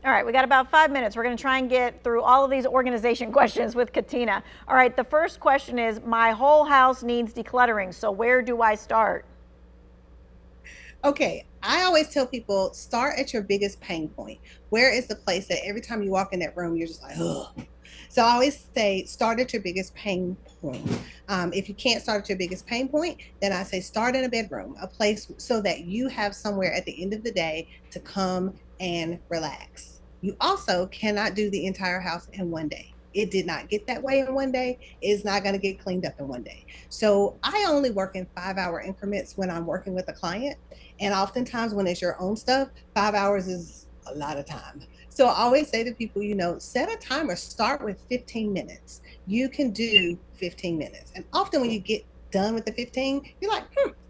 All right, we got about 5 minutes. We're going to try and get through all of these organization questions with Katina. All right, the first question is, my whole house needs decluttering, so where do I start? Okay, I always tell people start at your biggest pain point. Where is the place that every time you walk in that room, you're just like, ugh. So I always say start at your biggest pain point. If you can't start at your biggest pain point, then I say start in a bedroom, a place so that you have somewhere at the end of the day to come and relax. You also cannot do the entire house in one day. It did not get that way in one day. It's not going to get cleaned up in one day. So I only work in 5 hour increments when I'm working with a client. And oftentimes, when it's your own stuff, 5 hours is a lot of time. So I always say to people, set a timer, start with 15 minutes. You can do 15 minutes. And often, when you get done with the 15, you're like,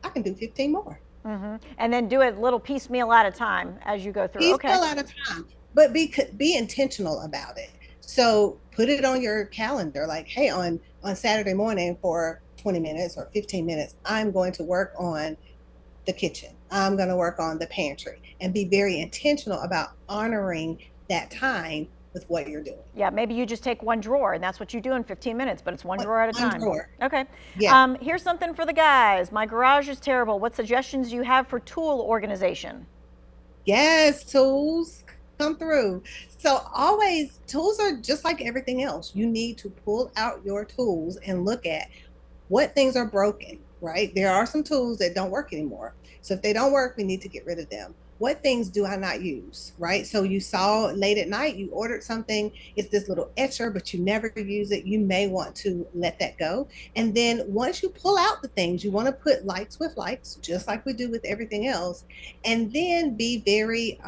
I can do 15 more. And then do it little piecemeal at a time as you go through. Okay. Piecemeal at a time, but be intentional about it. So put it on your calendar, like, hey, on Saturday morning for 20 minutes or 15 minutes, I'm going to work on the kitchen. I'm going to work on the pantry and be very intentional about honoring that time with what you're doing. Yeah, maybe you just take one drawer and that's what you do in 15 minutes, but it's one drawer at a One time. drawer. Okay. Yeah. Here's something for the guys. My garage is terrible. What suggestions do you have for tool organization? Yes, tools come through. So always, tools are just like everything else. You need to pull out your tools and look at what things are broken, right? There are some tools that don't work anymore. So if they don't work, we need to get rid of them. What things do I not use, right? So you saw late at night, you ordered something, it's this little etcher, but you never use it. You may want to let that go. And then once you pull out the things, you want to put likes with likes, just like we do with everything else. And then be very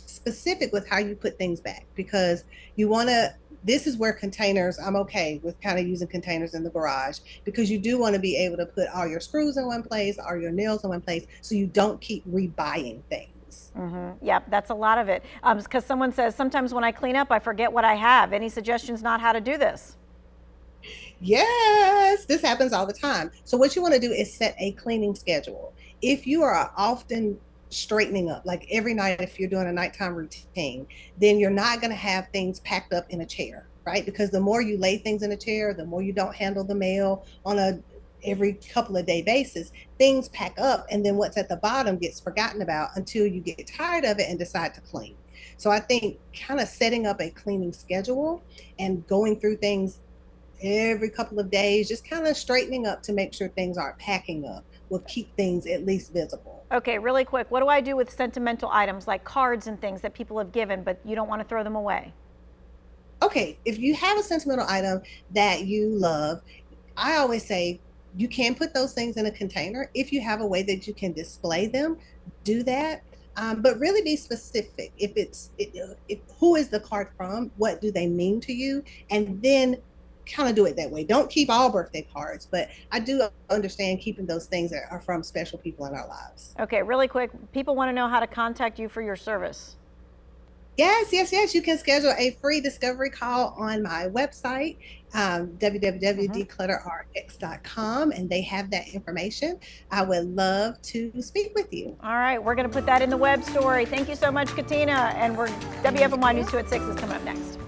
specific with how you put things back, because you want to, this is where containers, I'm okay with kind of using containers in the garage, because you do want to be able to put all your screws in one place, all your nails in one place, so you don't keep rebuying things. Yeah, that's a lot of it. Because someone says, sometimes when I clean up, I forget what I have. Any suggestions not how to do this? Yes, this happens all the time. So what you want to do is set a cleaning schedule. If you are often straightening up, like every night, if you're doing a nighttime routine, then you're not going to have things packed up in a chair, right? Because the more you lay things in a chair, the more you don't handle the mail on a every couple of day basis, things pack up, and then what's at the bottom gets forgotten about until you get tired of it and decide to clean. So I think kind of setting up a cleaning schedule and going through things every couple of days, just kind of straightening up to make sure things aren't packing up, will keep things at least visible. Okay, really quick. What do I do with sentimental items like cards and things that people have given, but you don't want to throw them away? Okay, if you have a sentimental item that you love, I always say you can put those things in a container. If you have a way that you can display them, do that. But really be specific. If who is the card from? What do they mean to you? And then kind of do it that way. Don't keep all birthday cards, but I do understand keeping those things that are from special people in our lives. Okay, really quick. People want to know how to contact you for your service. Yes, yes, yes. You can schedule a free discovery call on my website, www.declutterrx.com, and they have that information. I would love to speak with you. All right, we're going to put that in the web story. Thank you so much, Katina. And we're WFMY News 2 at 6 is coming up next.